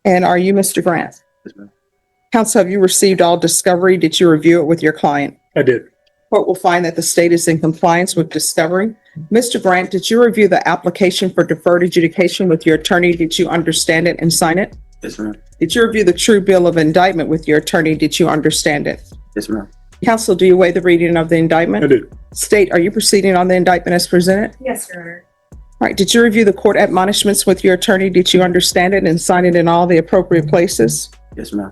And are you Mr. Grant? Yes, ma'am. Counsel, have you received all discovery? Did you review it with your client? I did. Court will find that the state is in compliance with discovery. Mr. Grant, did you review the application for deferred adjudication with your attorney? Did you understand it and sign it? Yes, ma'am. Did you review the true bill of indictment with your attorney? Did you understand it? Yes, ma'am. Counsel, do you waive the reading of the indictment? I did. State, are you proceeding on the indictment as presented? Yes, Your Honor. All right, did you review the court admonishments with your attorney? Did you understand it and sign it in all the appropriate places? Yes, ma'am.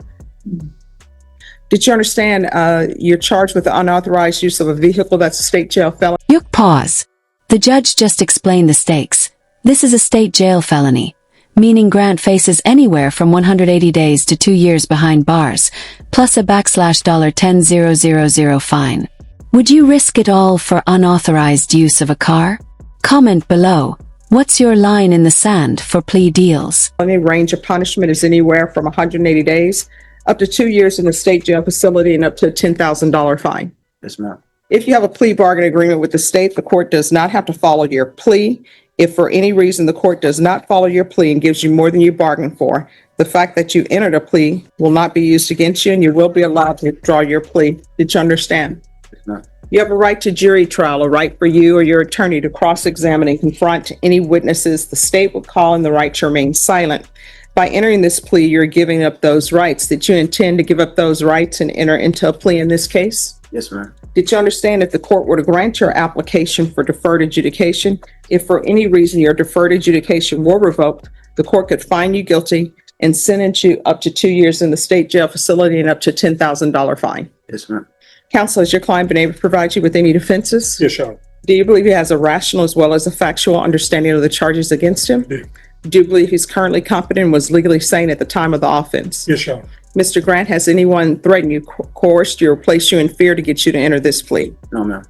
Did you understand you're charged with the unauthorized use of a vehicle that's a state jail felony? Pause. The judge just explained the stakes. This is a state jail felony, meaning Grant faces anywhere from 180 days to 2 years behind bars, plus a $10,000 fine. Would you risk it all for unauthorized use of a car? Comment below. What's your line in the sand for plea deals? The range of punishment is anywhere from 180 days up to 2 years in the state jail facility and up to a $10,000 fine. Yes, ma'am. If you have a plea bargain agreement with the state, the court does not have to follow your plea. If for any reason the court does not follow your plea and gives you more than you bargained for, the fact that you entered a plea will not be used against you and you will be allowed to withdraw your plea. Did you understand? Yes, ma'am. You have a right to jury trial, a right for you or your attorney to cross-examine and confront any witnesses the state will call and the right to remain silent. By entering this plea, you're giving up those rights. Did you intend to give up those rights and enter into a plea in this case? Yes, ma'am. Did you understand if the court were to grant your application for deferred adjudication, if for any reason your deferred adjudication were revoked, the court could find you guilty and sentence you up to 2 years in the state jail facility and up to $10,000 fine? Yes, ma'am. Counsel, has your client been able to provide you with any defenses? Yes, Your Honor. Do you believe he has a rational as well as a factual understanding of the charges against him? I do. Do you believe he's currently competent and was legally sane at the time of the offense? Yes, Your Honor. Mr. Grant, has anyone threatened you, coerced you, or placed you in fear to get you to enter this plea? No, ma'am.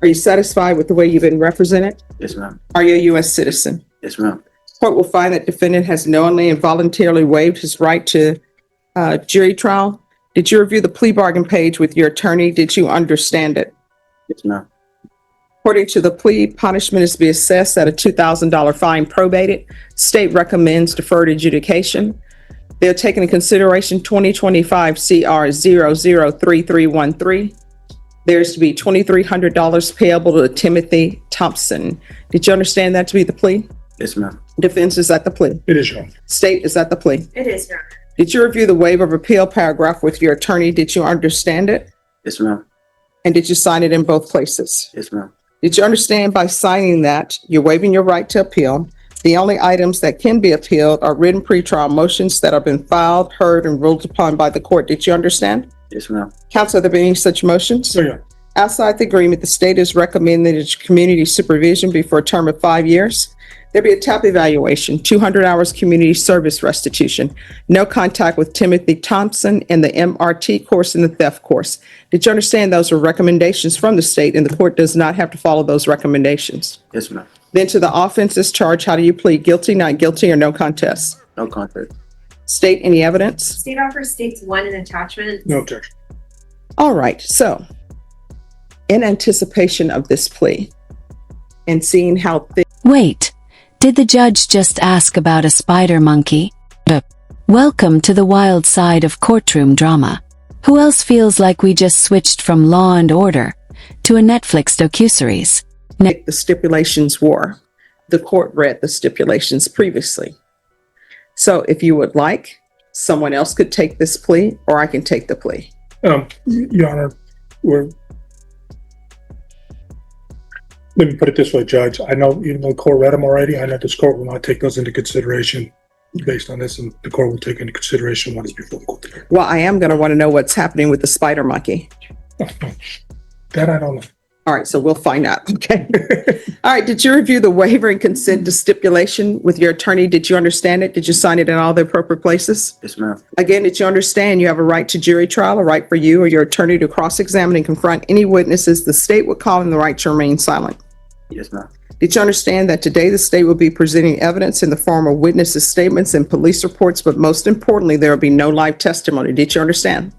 Are you satisfied with the way you've been represented? Yes, ma'am. Are you a U.S. citizen? Yes, ma'am. Court will find that defendant has knowingly and voluntarily waived his right to jury trial. Did you review the plea bargain page with your attorney? Did you understand it? Yes, ma'am. According to the plea, punishment is to be assessed at a $2,000 fine probated. State recommends deferred adjudication. They're taking into consideration 2025 CR 003313. There's to be $2,300 payable to Timothy Thompson. Did you understand that to be the plea? Yes, ma'am. Defense is at the plea. It is, Your Honor. State is at the plea. It is, Your Honor. Did you review the waiver of appeal paragraph with your attorney? Did you understand it? Yes, ma'am. And did you sign it in both places? Yes, ma'am. Did you understand by signing that you're waiving your right to appeal? The only items that can be appealed are written pretrial motions that have been filed, heard, and ruled upon by the court. Did you understand? Yes, ma'am. Counsel, have there been any such motions? Yeah. Outside the agreement, the state is recommending that community supervision be for a term of 5 years. There be a TAP evaluation, 200 hours community service restitution, no contact with Timothy Thompson in the MRT course and the theft course. Did you understand those are recommendations from the state and the court does not have to follow those recommendations? Yes, ma'am. Then to the offenses charged, how do you plead? Guilty, not guilty, or no contest? No contest. State any evidence? State offers states one in attachment. No objection. All right, so in anticipation of this plea and seeing how things Wait, did the judge just ask about a spider monkey? Welcome to the wild side of courtroom drama. Who else feels like we just switched from Law and Order to a Netflix docuseries? the stipulations were. The court read the stipulations previously. So if you would like, someone else could take this plea or I can take the plea. Your Honor, let me put it this way, Judge. I know even though the court read them already, I know this court will not take those into consideration based on this, and the court will take into consideration what is before the court. Well, I am going to want to know what's happening with the spider monkey. That I don't know. All right, so we'll find out. Okay. All right. Did you review the waiver and consent to stipulation with your attorney? Did you understand it? Did you sign it in all the appropriate places? Yes, ma'am. Again, did you understand you have a right to jury trial, a right for you or your attorney to cross-examine and confront any witnesses the state would call and the right to remain silent? Yes, ma'am. Did you understand that today the state will be presenting evidence in the form of witnesses' statements and police reports, but most importantly, there will be no live testimony? Did you understand?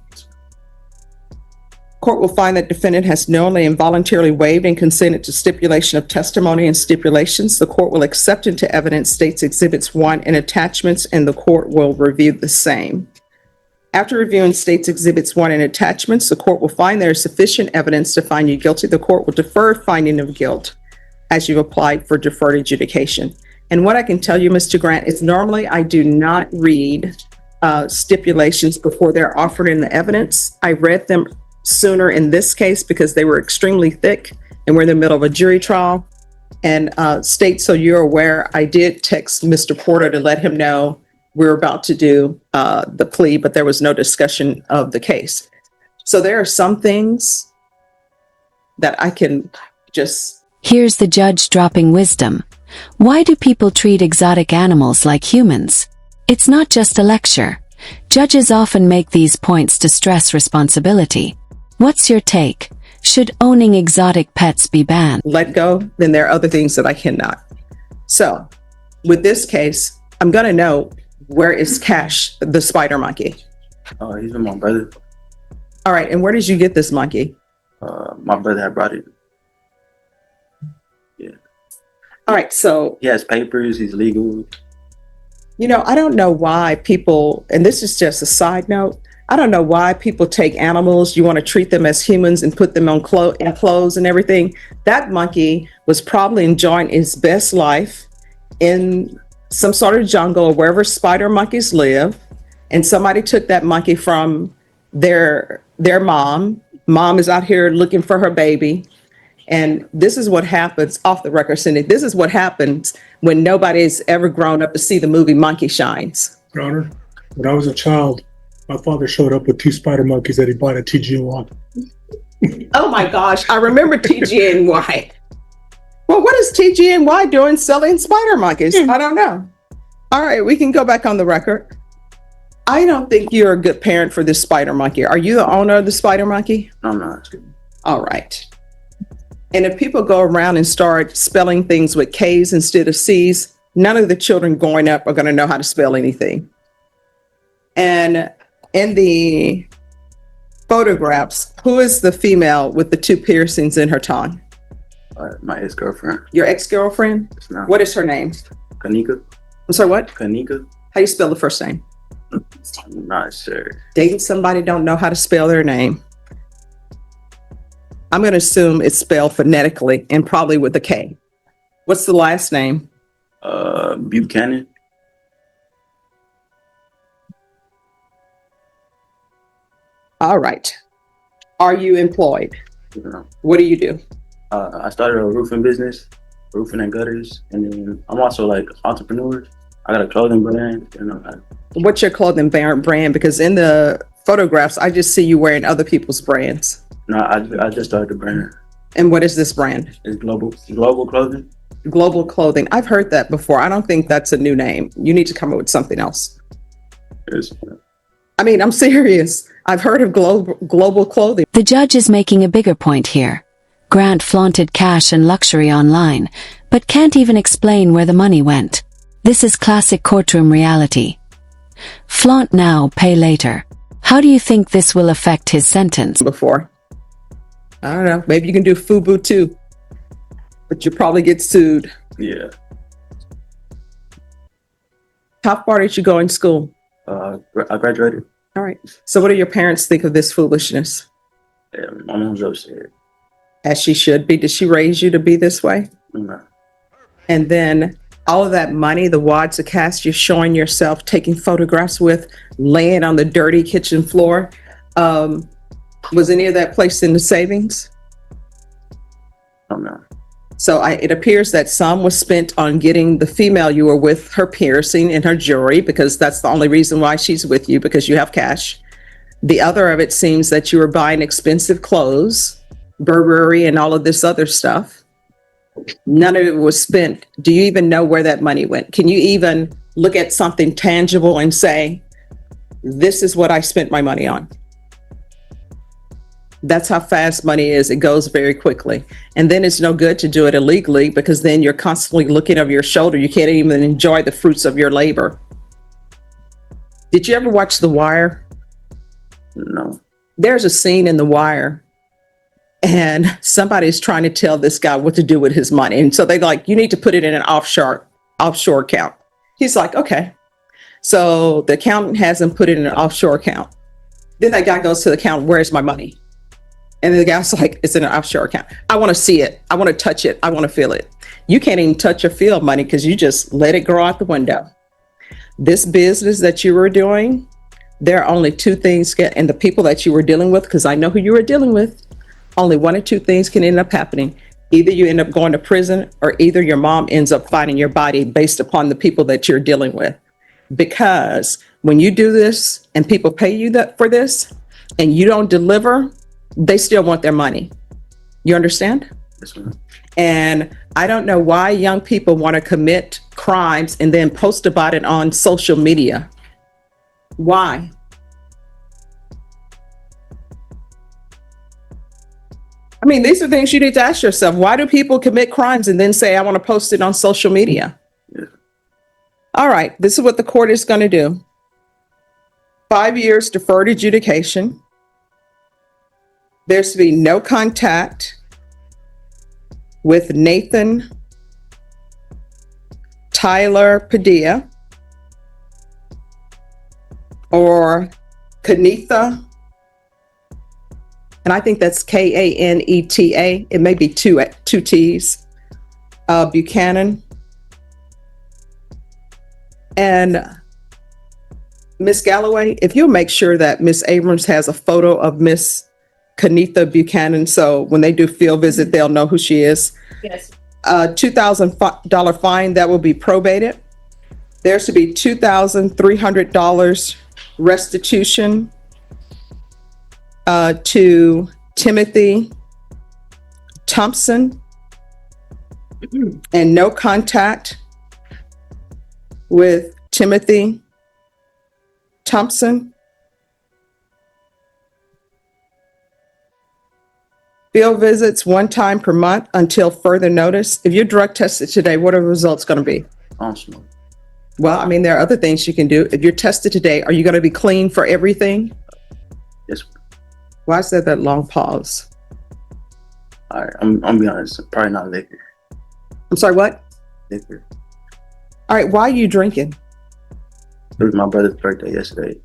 Court will find that defendant has knowingly and voluntarily waived and consented to stipulation of testimony and stipulations. The court will accept into evidence states exhibits 1 and attachments, and the court will review the same. After reviewing states exhibits 1 and attachments, the court will find there is sufficient evidence to find you guilty. The court will defer finding of guilt as you've applied for deferred adjudication. And what I can tell you, Mr. Grant, is normally I do not read stipulations before they're offered in the evidence. I read them sooner in this case because they were extremely thick and we're in the middle of a jury trial. And state, so you're aware, I did text Mr. Porter to let him know we're about to do the plea, but there was no discussion of the case. So there are some things that I can just... Here's the judge dropping wisdom. Why do people treat exotic animals like humans? It's not just a lecture. Judges often make these points to stress responsibility. What's your take? Should owning exotic pets be banned? Let go, then there are other things that I cannot. So with this case, I'm going to know, where is Cash, the spider monkey? Oh, he's with my brother. All right. And where did you get this monkey? My brother had brought it. Yeah. All right. So He has papers. He's legal. you know, I don't know why people, and this is just a side note, I don't know why people take animals, you want to treat them as humans and put them on clothes and everything. That monkey was probably enjoying his best life in some sort of jungle or wherever spider monkeys live. And somebody took that monkey from their mom. Mom is out here looking for her baby. And this is what happens, off the record, Cindy, this is what happens when nobody's ever grown up to see the movie Monkey Shines. Your Honor, when I was a child, my father showed up with 2 spider monkeys that he bought at TG1. Oh my gosh, I remember TGNY. Well, what is TGNY doing selling spider monkeys? I don't know. All right, we can go back on the record. I don't think you're a good parent for this spider monkey. Are you the owner of the spider monkey? I'm not. All right. And if people go around and start spelling things with K's instead of C's, none of the children growing up are going to know how to spell anything. And in the photographs, who is the female with the 2 piercings in her tongue? My ex-girlfriend. Your ex-girlfriend? It's not. What is her name? Kanika. I'm sorry, what? Kanika. How do you spell the first name? I'm not sure. Dating somebody don't know how to spell their name. I'm going to assume it's spelled phonetically and probably with a K. What's the last name? Buchanan. All right. Are you employed? You know. What do you do? I started a roofing business, roofing and gutters, and then I'm also like entrepreneur. I got a clothing brand. You know, What's your clothing brand? Because in the photographs, I just see you wearing other people's brands. no, I just started the brand. And what is this brand? It's global clothing. Global Clothing. I've heard that before. I don't think that's a new name. You need to come up with something else. It's, I mean, I'm serious. I've heard of global clothing. The judge is making a bigger point here. Grant flaunted cash and luxury online, but can't even explain where the money went. This is classic courtroom reality. Flaunt now, pay later. How do you think this will affect his sentence? Before. I don't know. Maybe you can do FUBU too, but you probably get sued. yeah. How far did you go in school? I graduated. All right. So what do your parents think of this foolishness? Yeah, my mom's upset. As she should be. Did she raise you to be this way? No. And then all of that money, the wads of cash you're showing yourself, taking photographs with, laying on the dirty kitchen floor. Was any of that placed in the savings? Oh no. So it appears that some was spent on getting the female you were with her piercing and her jewelry, because that's the only reason why she's with you, because you have cash. The other of it seems that you were buying expensive clothes, Burberry and all of this other stuff. None of it was spent. Do you even know where that money went? Can you even look at something tangible and say, this is what I spent my money on? That's how fast money is. It goes very quickly. And then it's no good to do it illegally, because then you're constantly looking over your shoulder. You can't even enjoy the fruits of your labor. Did you ever watch The Wire? No. There's a scene in The Wire and somebody's trying to tell this guy what to do with his money. And so they're like, you need to put it in an offshore account. He's like, okay. So the accountant has him put it in an offshore account. Then that guy goes to the accountant, where's my money? And the guy's like, it's in an offshore account. I want to see it. I want to touch it. I want to feel it. You can't even touch or feel money because you just let it grow out the window. This business that you were doing, there are only two things, and the people that you were dealing with, because I know who you were dealing with, only one or two things can end up happening. Either you end up going to prison or either your mom ends up finding your body based upon the people that you're dealing with. Because when you do this and people pay you for this and you don't deliver, they still want their money. You understand? Yes, ma'am. And I don't know why young people want to commit crimes and then post about it on social media. Why? I mean, these are things you need to ask yourself. Why do people commit crimes and then say, I want to post it on social media? Yeah. All right, this is what the court is going to do. 5 years deferred adjudication. There's to be no contact with Nathan Tyler Padilla or Kanetha, and I think that's Kaneta. It may be two T's. Buchanan. And Miss Galloway, if you'll make sure that Miss Abrams has a photo of Miss Kanetha Buchanan, so when they do field visit, they'll know who she is. Yes. $2,000 fine that will be probated. There's to be $2,300 restitution to Timothy Thompson, and no contact with Timothy Thompson. Field visits one time per month until further notice. If you're drug tested today, what are the results going to be? Awesome. Well, I mean, there are other things you can do. If you're tested today, are you going to be clean for everything? Yes. Why is there that long pause? All right. I'm be honest. Probably not liquor. I'm sorry, what? Liquor. All right, why are you drinking? It was my brother's birthday yesterday.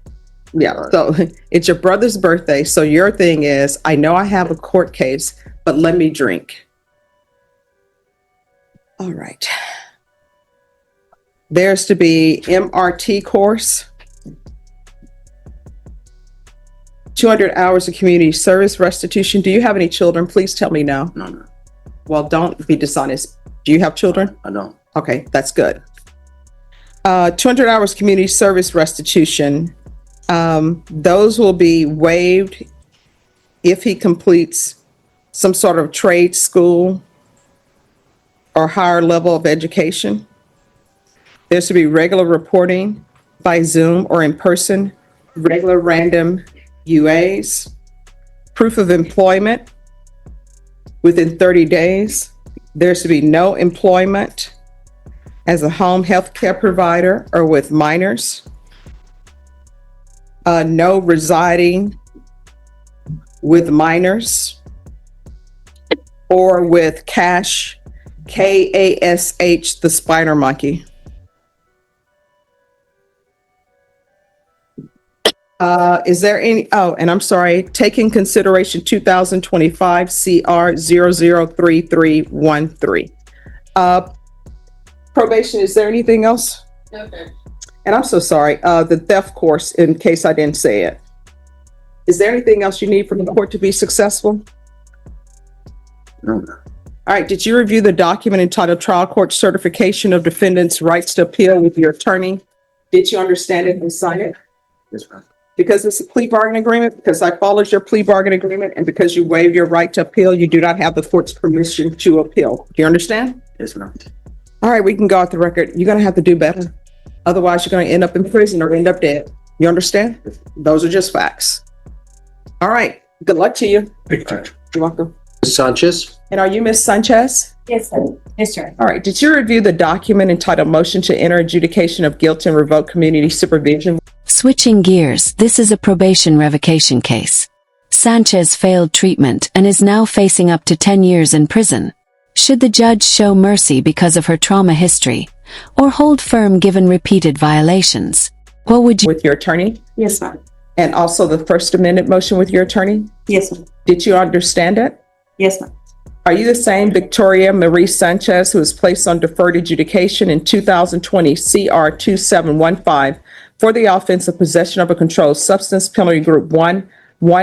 Yeah, so it's your brother's birthday. So your thing is, I know I have a court case, but let me drink. All right. There's to be MRT course. 200 hours of community service restitution. Do you have any children? Please tell me no. No. Well, don't be dishonest. Do you have children? I don't. Okay, that's good. 200 hours community service restitution. Those will be waived if he completes some sort of trade school or higher level of education. There's to be regular reporting by Zoom or in person, regular random UAs, proof of employment within 30 days. There's to be no employment as a home health care provider or with minors. No residing with minors or with Kash, Kash, the spider monkey. Is there any, oh, and I'm sorry, taking consideration 2025 CR 003313. Probation, is there anything else? Okay. And I'm so sorry, the theft course, in case I didn't say it. Is there anything else you need from the court to be successful? No. All right, did you review the document entitled Trial Court Certification of Defendant's Rights to Appeal with your attorney? Did you understand it and sign it? Yes, ma'am. Because it's a plea bargain agreement, because I followed your plea bargain agreement, and because you waive your right to appeal, you do not have the court's permission to appeal. Do you understand? Yes, ma'am. All right, we can go off the record. You're gonna have to do better. Otherwise, you're gonna end up in prison or end up dead. You understand? Those are just facts. All right, good luck to you. Thank you, Judge. You're welcome. Sanchez. And are you Miss Sanchez? Yes, sir. Yes, sir. All right, did you review the document entitled Motion to Enter Adjudication of Guilt and Revoke Community Supervision? Switching gears, this is a probation revocation case. Sanchez failed treatment and is now facing up to 10 years in prison. Should the judge show mercy because of her trauma history, or hold firm given repeated violations? What would you... With your attorney? Yes, ma'am. And also the First Amendment motion with your attorney? Yes, ma'am. Did you understand it? Yes, ma'am. Are you the same Victoria Marie Sanchez who was placed on deferred adjudication in 2020 CR 2715 for the offense of possession of a controlled substance, penalty group 1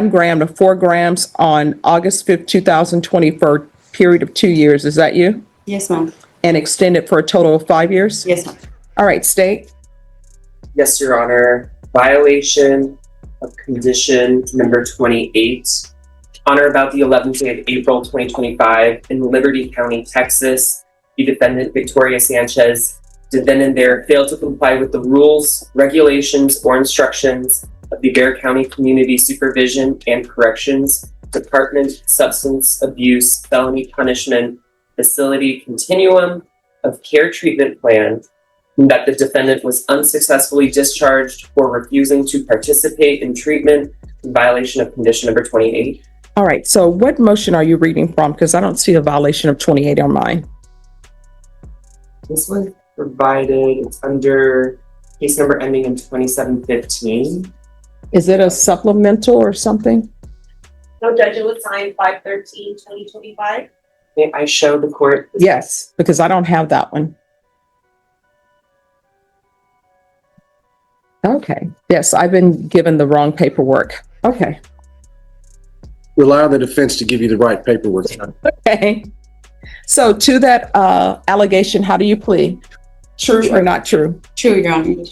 gram to 4 grams on August 5th, 2020 for a period of 2 years? Is that you? Yes, ma'am. And extended for a total of 5 years? Yes, ma'am. All right, state. Yes, Your Honor. Violation of condition number 28. On or about the 11th day of April 2025 in Liberty County, Texas, the defendant Victoria Sanchez did then and there fail to comply with the rules, regulations, or instructions of the Bexar County Community Supervision and Corrections Department Substance Abuse Felony Punishment Facility Continuum of Care Treatment Plan, and that the defendant was unsuccessfully discharged for refusing to participate in treatment in violation of condition number 28. All right, so what motion are you reading from? Because I don't see a violation of 28 on mine. This was provided, it's under case number ending in 2715. Is it a supplemental or something? No, Judge, it was signed 5/13/2025. May I show the court? Yes, because I don't have that one. Okay, yes, I've been given the wrong paperwork. Okay, Rely on the defense to give you the right paperwork. okay. So to that allegation, how do you plead? True or not true? True, Your Honor.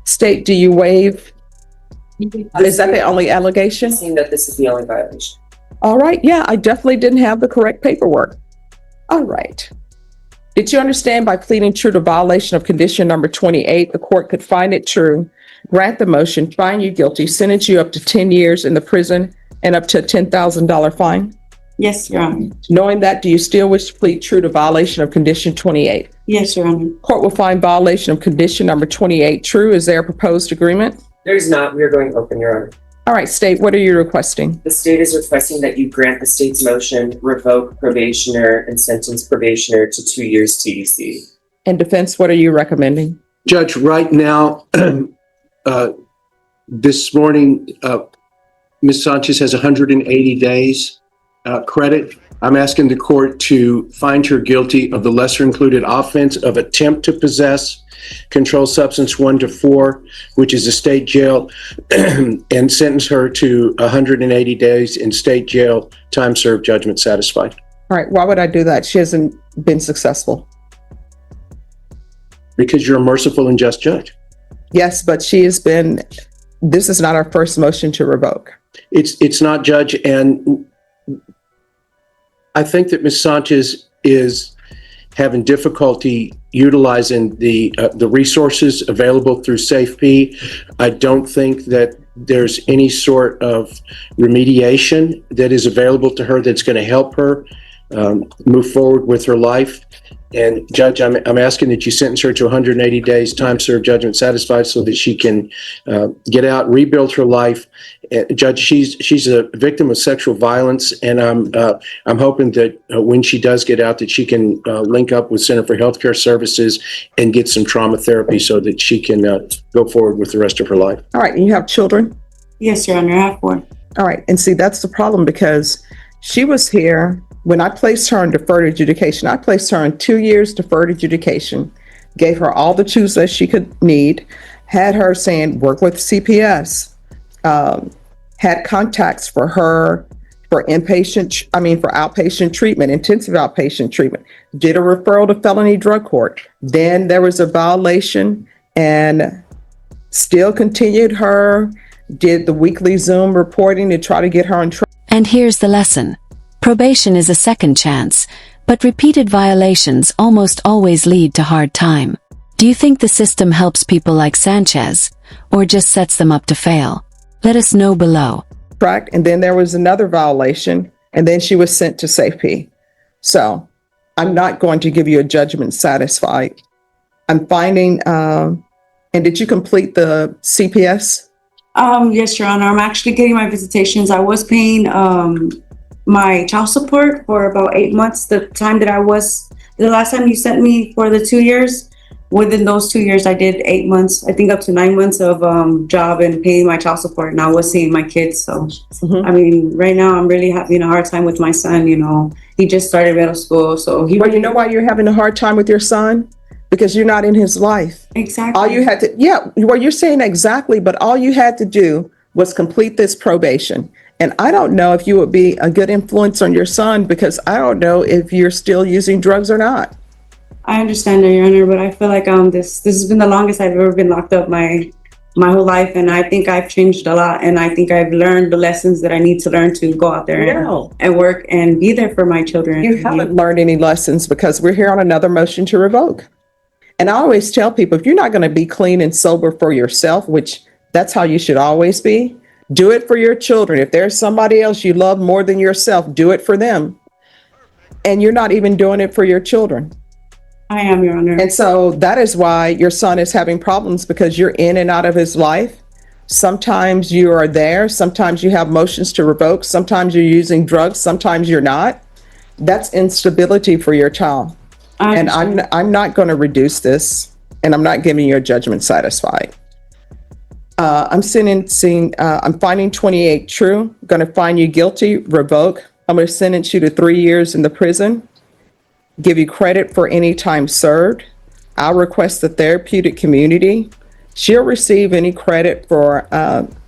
State, do you waive? Is that the only allegation? Seeing that this is the only violation. All right, yeah, I definitely didn't have the correct paperwork. All right. Did you understand by pleading true to violation of condition number 28, the court could find it true, grant the motion, find you guilty, sentence you up to 10 years in the prison and up to a $10,000 fine? Yes, Your Honor. Knowing that, do you still wish to plead true to violation of condition 28? Yes, Your Honor. Court will find violation of condition number 28 true. Is there a proposed agreement? There's not, we are going open, Your Honor. All right, state, what are you requesting? The state is requesting that you grant the state's motion, revoke probationer and sentence probationer to 2 years TDC. And defense, what are you recommending? Judge, right now, this morning, Ms. Sanchez has 180 days credit. I'm asking the court to find her guilty of the lesser included offense of attempt to possess controlled substance 1 to 4, which is a state jail, and sentence her to 180 days in state jail, time served, judgment satisfied. All right, why would I do that? She hasn't been successful. Because you're a merciful and just judge. Yes, but this is not our first motion to revoke. It's not, Judge, and I think that Ms. Sanchez is having difficulty utilizing the resources available through SafeP. I don't think that there's any sort of remediation that is available to her that's going to help her move forward with her life. And Judge, I'm asking that you sentence her to 180 days, time served, judgment satisfied, so that she can get out, rebuild her life. Judge, she's a victim of sexual violence, and I'm hoping that when she does get out, that she can link up with Center for Healthcare Services and get some trauma therapy so that she can go forward with the rest of her life. All right, and you have children? Yes, Your Honor. I have one. All right, and see, that's the problem, because she was here when I placed her in deferred adjudication. I placed her in 2 years deferred adjudication, gave her all the tools that she could need, had her saying, work with CPS, had contacts for her for outpatient treatment, intensive outpatient treatment, did a referral to felony drug court. Then there was a violation and still continued her, did the weekly Zoom reporting to try to get her on track. And here's the lesson. Probation is a second chance, but repeated violations almost always lead to hard time. Do you think the system helps people like Sanchez, or just sets them up to fail? Let us know below. And then there was another violation, and then she was sent to SafeP. So I'm not going to give you a judgment satisfied. I'm finding, and did you complete the CPS? Yes, Your Honor, I'm actually getting my visitations. I was paying, my child support for about 8 months, the last time you sent me for the 2 years. Within those 2 years, I did 8 months, I think up to 9 months of, job and paying my child support, and I was seeing my kids, so. Mhm. I mean, right now, I'm really having a hard time with my son, you know, he just started middle school, so he. Well, you know why you're having a hard time with your son? Because you're not in his life. Exactly. All you had to, yeah, well, you're saying exactly, but all you had to do was complete this probation. And I don't know if you would be a good influence on your son because I don't know if you're still using drugs or not. I understand that, Your Honor, but I feel like this has been the longest I've ever been locked up my whole life, and I think I've changed a lot, and I think I've learned the lessons that I need to learn to go out there No. and work and be there for my children. You haven't learned any lessons because we're here on another motion to revoke. And I always tell people, if you're not going to be clean and sober for yourself, which that's how you should always be, do it for your children. If there's somebody else you love more than yourself, do it for them. And you're not even doing it for your children. I am, Your Honor. And so that is why your son is having problems because you're in and out of his life. Sometimes you are there. Sometimes you have motions to revoke. Sometimes you're using drugs. Sometimes you're not. That's instability for your child. And I'm not going to reduce this, and I'm not giving you a judgment satisfied. I'm finding 28 true. I'm going to find you guilty, revoke. I'm going to sentence you to 3 years in the prison. Give you credit for any time served. I'll request the therapeutic community. She'll receive any credit for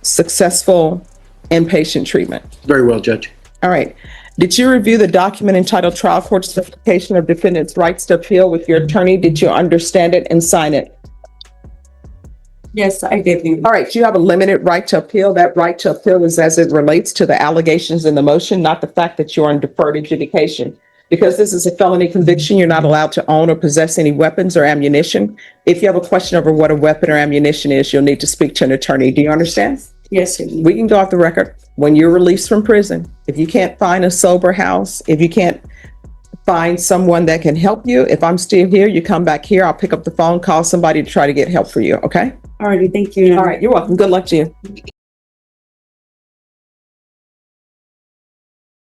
successful inpatient treatment. Very well, Judge. All right. Did you review the document entitled Trial Court Certification of Defendant's Rights to Appeal with your attorney? Did you understand it and sign it? Yes, I did. All right. You have a limited right to appeal. That right to appeal is as it relates to the allegations in the motion, not the fact that you're on deferred adjudication. Because this is a felony conviction, you're not allowed to own or possess any weapons or ammunition. If you have a question over what a weapon or ammunition is, you'll need to speak to an attorney. Do you understand? Yes, sir. We can go off the record. When you're released from prison, if you can't find a sober house, if you can't find someone that can help you, if I'm still here, you come back here, I'll pick up the phone, call somebody to try to get help for you, okay? Alrighty, thank you. All right, you're welcome. Good luck to you.